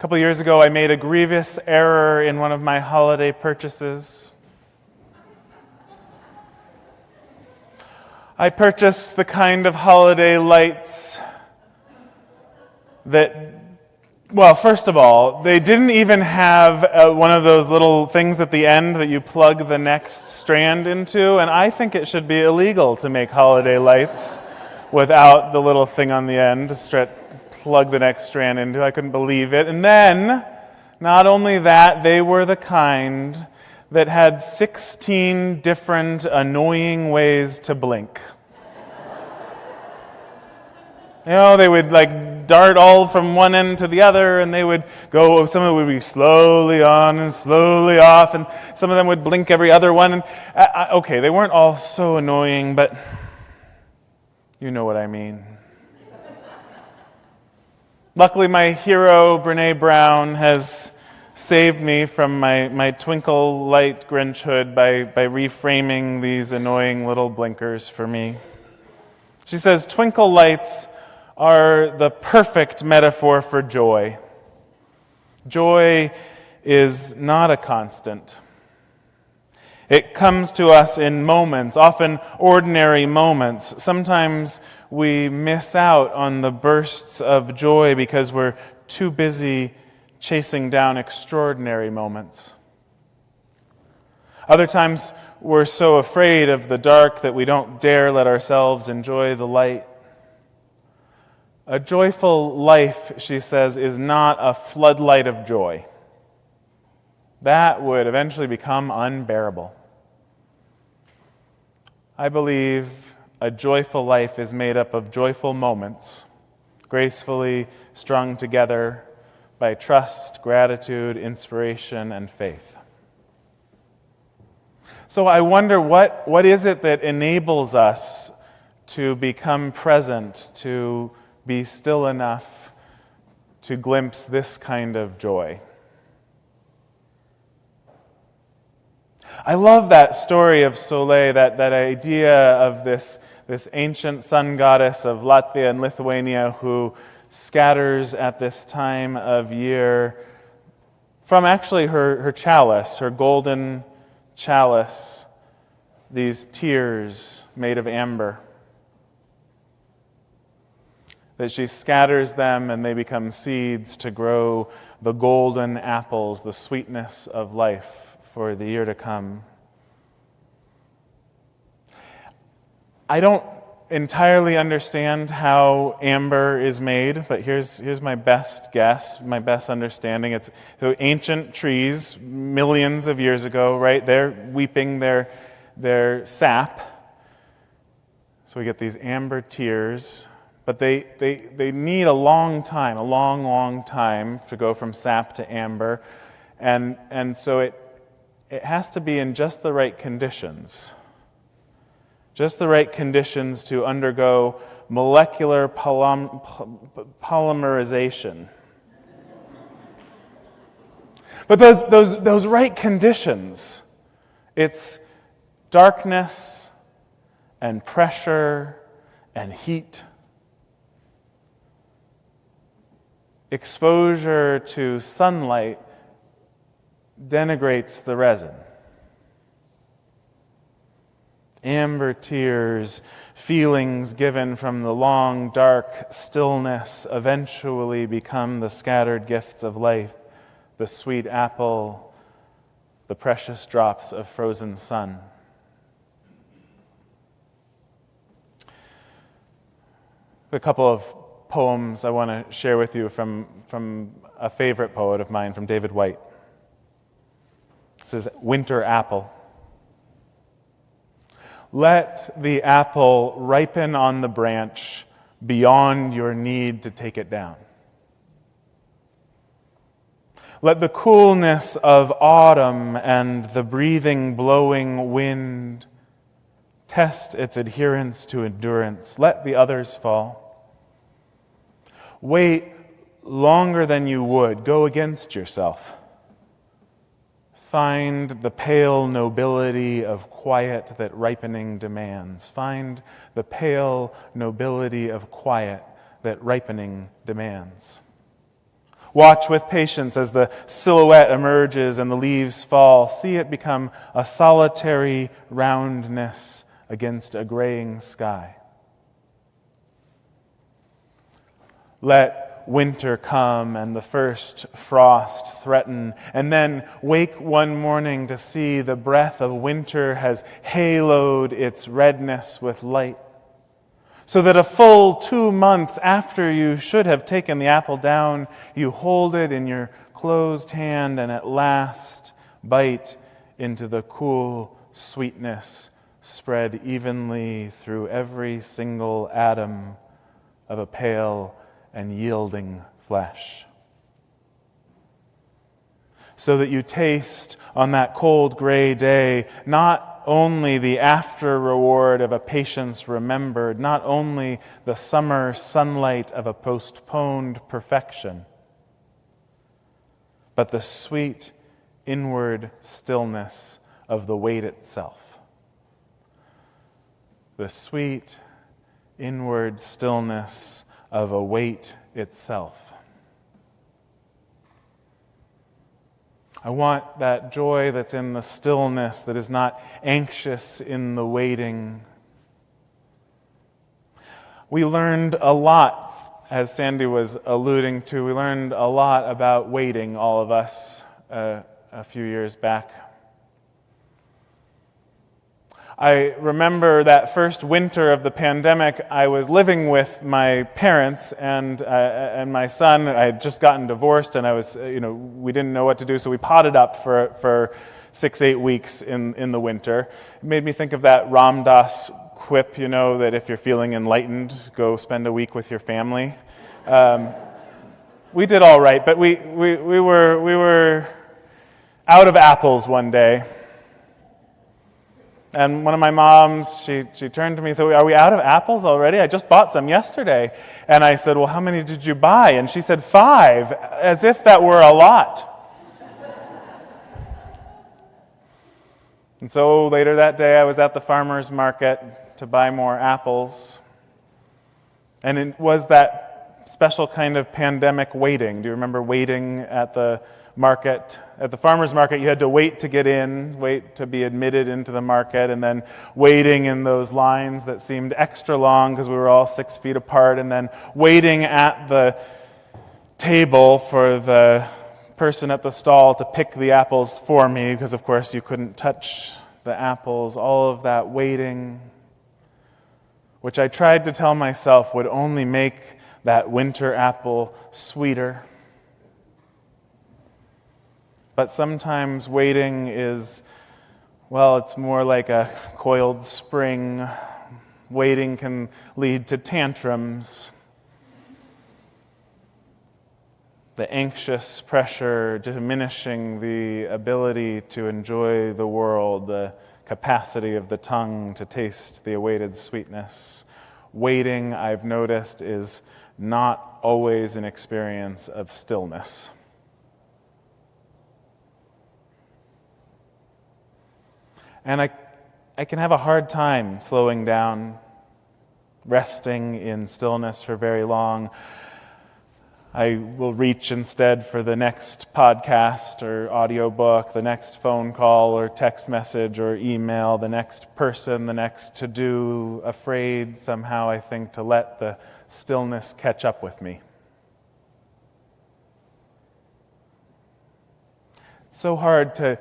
couple years ago, I made a grievous error in one of my holiday purchases. I purchased the kind of holiday lights that, well, first of all, they didn't even have one of those little things at the end that you plug the next strand into, and I think it should be illegal to make holiday lights without the little thing on the end to plug the next strand into. I couldn't believe it. And then, not only that, they were the kind that had 16 different annoying ways to blink. You know, they would dart all from one end to the other, and they would go, some of them would be slowly on and slowly off, and some of them would blink every other one. And okay, they weren't all so annoying, but you know what I mean. Luckily, my hero, Brene Brown, has saved me from my twinkle light Grinchhood by reframing these annoying little blinkers for me. She says, twinkle lights are the perfect metaphor for joy. Joy is not a constant. It comes to us in moments, often ordinary moments. Sometimes we miss out on the bursts of joy because we're too busy chasing down extraordinary moments. Other times we're so afraid of the dark that we don't dare let ourselves enjoy the light. A joyful life, she says, is not a floodlight of joy. That would eventually become unbearable. I believe a joyful life is made up of joyful moments, gracefully strung together by trust, gratitude, inspiration, and faith. So I wonder what is it that enables us to become present, to be still enough to glimpse this kind of joy? I love that story of Soleil, that idea of this ancient sun goddess of Latvia and Lithuania who scatters at this time of year from actually her chalice, her golden chalice, these tears made of amber. That she scatters them and they become seeds to grow the golden apples, the sweetness of life for the year to come. I don't entirely understand how amber is made, but here's my best guess, my best understanding. It's so ancient trees, millions of years ago, right? They're weeping their sap. So we get these amber tears, but they need a long time to go from sap to amber. And so it has to be in just the right conditions. Just the right conditions to undergo molecular polymerization. But those right conditions, it's darkness and pressure and heat. Exposure to sunlight denigrates the resin. Amber tears, feelings given from the long, dark stillness eventually become the scattered gifts of life, the sweet apple, the precious drops of frozen sun. A couple of poems I want to share with you from a favorite poet of mine, from David Whyte. This is Winter Apple. Let the apple ripen on the branch beyond your need to take it down. Let the coolness of autumn and the breathing, blowing wind test its adherence to endurance. Let the others fall. Wait longer than you would. Go against yourself. Find the pale nobility of quiet that ripening demands. Find the pale nobility of quiet that ripening demands. Watch with patience as the silhouette emerges and the leaves fall. See it become a solitary roundness against a graying sky. Let winter come and the first frost threaten, and then wake one morning to see the breath of winter has haloed its redness with light, so that a full 2 months after you should have taken the apple down, you hold it in your closed hand and at last bite into the cool sweetness spread evenly through every single atom of a pale and yielding flesh. So that you taste on that cold gray day not only the after reward of a patience remembered, not only the summer sunlight of a postponed perfection, but the sweet inward stillness of the wait itself. The sweet inward stillness of a wait itself. I want that joy that's in the stillness, that is not anxious in the waiting. We learned a lot, as Sandy was alluding to, we learned a lot about waiting, all of us, a few years back. I remember that first winter of the pandemic, I was living with my parents and my son. I had just gotten divorced, and we didn't know what to do, so we potted up for 6-8 weeks in the winter. It made me think of that Ram Dass quip, that if you're feeling enlightened, go spend a week with your family. We did all right, but we were out of apples one day. And one of my moms, she turned to me and said, "Are we out of apples already? I just bought some yesterday." And I said, "Well, how many did you buy?" And she said, 5, as if that were a lot. And so later that day, I was at the farmer's market to buy more apples. And it was that special kind of pandemic waiting. Do you remember waiting at the market? At the farmer's market, you had to wait to get in, wait to be admitted into the market, and then waiting in those lines that seemed extra long because we were all 6 feet apart, and then waiting at the table for the person at the stall to pick the apples for me because, of course, you couldn't touch the apples. All of that waiting, which I tried to tell myself would only make that winter apple sweeter. But sometimes waiting is, it's more like a coiled spring. Waiting can lead to tantrums. The anxious pressure diminishing the ability to enjoy the world, the capacity of the tongue to taste the awaited sweetness. Waiting, I've noticed, is not always an experience of stillness. And I can have a hard time slowing down, resting in stillness for very long. I will reach instead for the next podcast or audiobook, the next phone call or text message or email, the next person, the next to-do, afraid somehow, I think, to let the stillness catch up with me. It's so hard to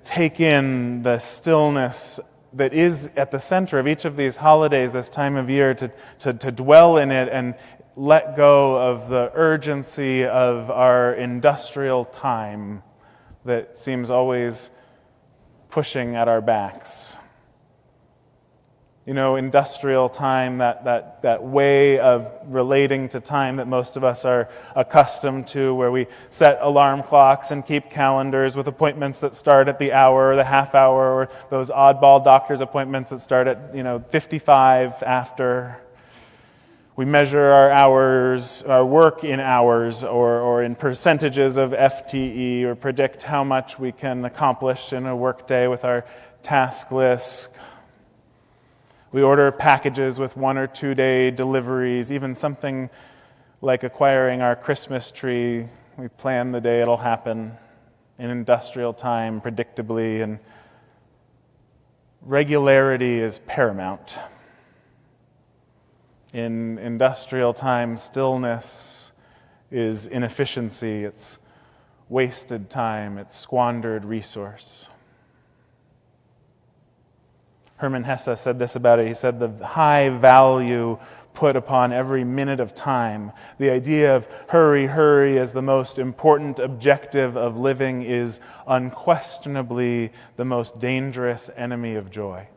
take in the stillness that is at the center of each of these holidays, this time of year, to dwell in it and let go of the urgency of our industrial time that seems always pushing at our backs. Industrial time, that way of relating to time that most of us are accustomed to, where we set alarm clocks and keep calendars with appointments that start at the hour or the half hour, or those oddball doctor's appointments that start at 55 after. We measure our hours, our work in hours or in percentages of FTE, or predict how much we can accomplish in a workday with our task list. We order packages with 1 or 2 day deliveries. Even something like acquiring our Christmas tree We plan the day it'll happen in industrial time, predictably, and regularity is paramount. In industrial time, stillness is inefficiency, it's wasted time, it's squandered resource. Hermann Hesse said this about it. He said, the high value put upon every minute of time, the idea of hurry, hurry as the most important objective of living is unquestionably the most dangerous enemy of joy.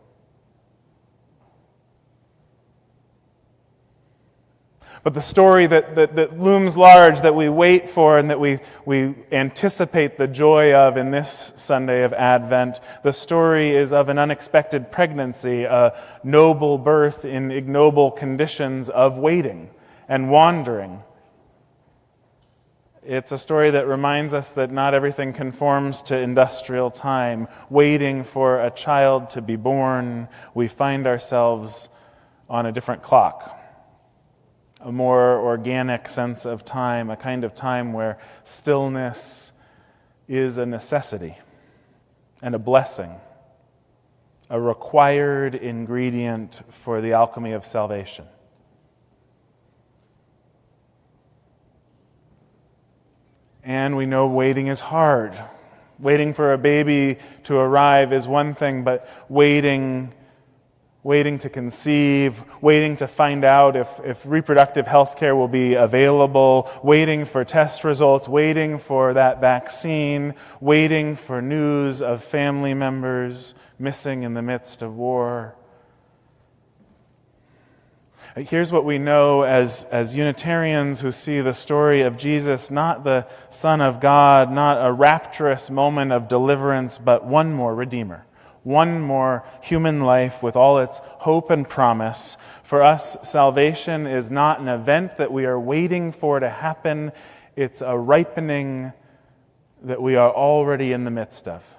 But the story that looms large, that we wait for and that we anticipate the joy of in this Sunday of Advent, the story is of an unexpected pregnancy, a noble birth in ignoble conditions of waiting and wandering. It's a story that reminds us that not everything conforms to industrial time. Waiting for a child to be born, we find ourselves on a different clock. A more organic sense of time, a kind of time where stillness is a necessity and a blessing, a required ingredient for the alchemy of salvation. And we know waiting is hard. Waiting for a baby to arrive is one thing, but waiting to conceive, waiting to find out if reproductive health care will be available, waiting for test results, waiting for that vaccine, waiting for news of family members missing in the midst of war. Here's what we know as Unitarians who see the story of Jesus, not the Son of God, not a rapturous moment of deliverance, but one more Redeemer. One more human life with all its hope and promise. For us, salvation is not an event that we are waiting for to happen. It's a ripening that we are already in the midst of.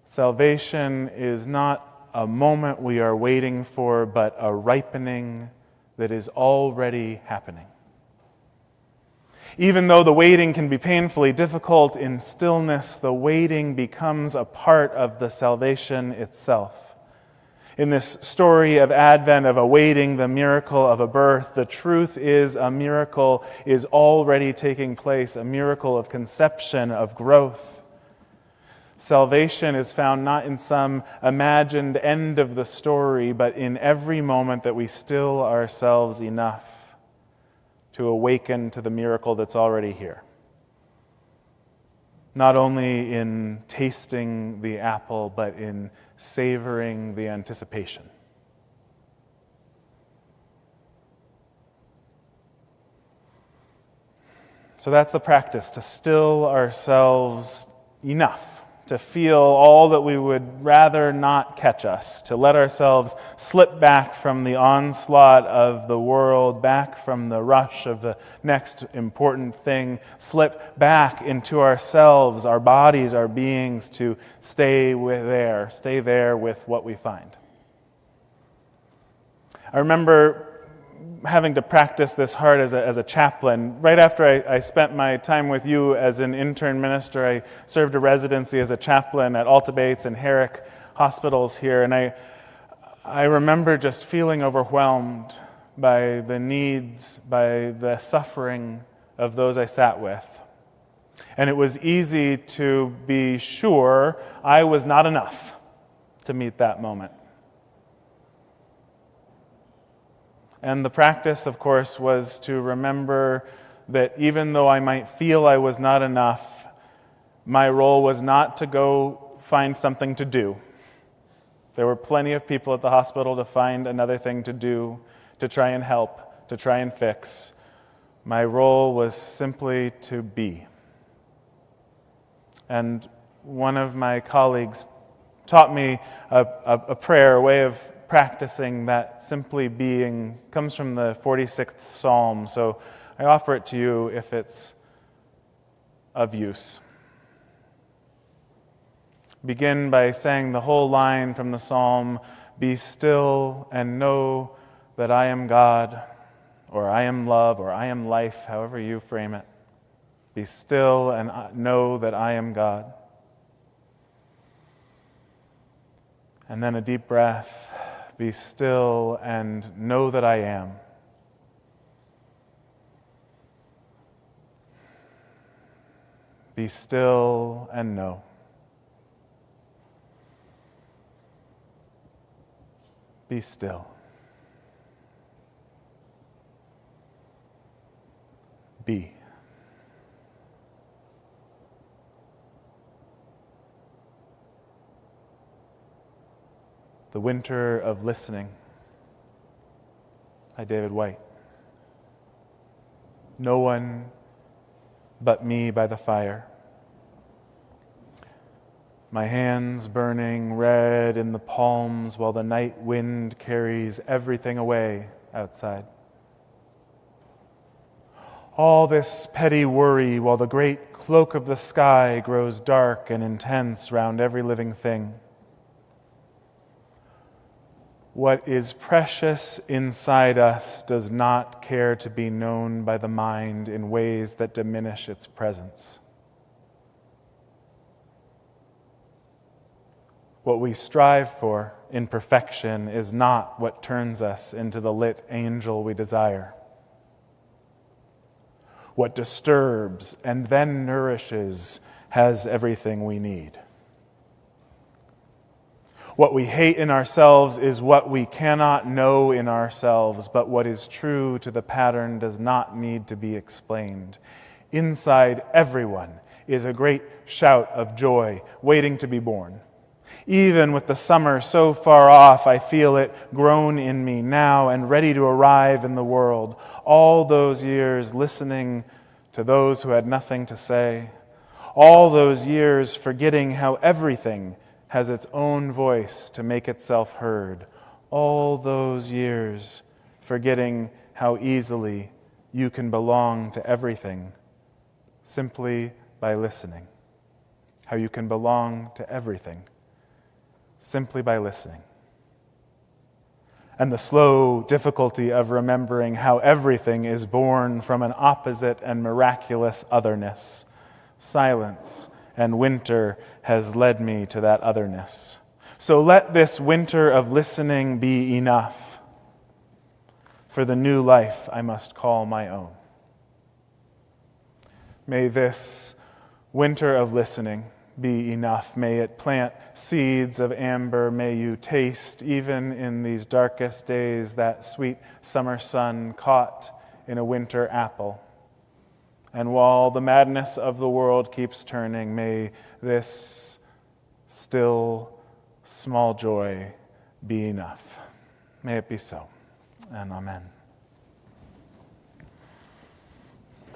Salvation is not a moment we are waiting for, but a ripening that is already happening. Even though the waiting can be painfully difficult, in stillness, the waiting becomes a part of the salvation itself. In this story of Advent, of awaiting the miracle of a birth, the truth is a miracle is already taking place, a miracle of conception, of growth. Salvation is found not in some imagined end of the story, but in every moment that we still ourselves enough to awaken to the miracle that's already here. Not only in tasting the apple, but in savoring the anticipation. So that's the practice, to still ourselves enough, to feel all that we would rather not catch us, to let ourselves slip back from the onslaught of the world, back from the rush of the next important thing, slip back into ourselves, our bodies, our beings, to stay there with what we find. I remember having to practice this hard as a chaplain. Right after I spent my time with you as an intern minister, I served a residency as a chaplain at Alta Bates and Herrick hospitals here, and I remember just feeling overwhelmed by the needs, by the suffering of those I sat with. And it was easy to be sure I was not enough to meet that moment. And the practice, of course, was to remember that even though I might feel I was not enough, my role was not to go find something to do. There were plenty of people at the hospital to find another thing to do, to try and help, to try and fix. My role was simply to be. And one of my colleagues taught me a prayer, a way of practicing that simply being, comes from the 46th Psalm, so I offer it to you if it's of use. Begin by saying the whole line from the Psalm, "Be still and know that I am God," or I am love, or I am life, however you frame it. Be still and know that I am God. And then a deep breath. Be still and know that I am. Be still and know. Be still. Be. The Winter of Listening by David White. No one but me by the fire. My hands burning red in the palms while the night wind carries everything away outside. All this petty worry while the great cloak of the sky grows dark and intense round every living thing. What is precious inside us does not care to be known by the mind in ways that diminish its presence. What we strive for in perfection is not what turns us into the lit angel we desire. What disturbs and then nourishes has everything we need. What we hate in ourselves is what we cannot know in ourselves, but what is true to the pattern does not need to be explained. Inside everyone is a great shout of joy waiting to be born. Even with the summer so far off, I feel it grown in me now and ready to arrive in the world. All those years listening to those who had nothing to say. All those years forgetting how everything has its own voice to make itself heard. All those years forgetting how easily you can belong to everything simply by listening. How you can belong to everything simply by listening. And the slow difficulty of remembering how everything is born from an opposite and miraculous otherness. Silence and winter has led me to that otherness. So let this winter of listening be enough for the new life I must call my own. May this winter of listening be enough. May it plant seeds of amber. May you taste, even in these darkest days, that sweet summer sun caught in a winter apple. And while the madness of the world keeps turning, may this still small joy be enough. May it be so. And amen.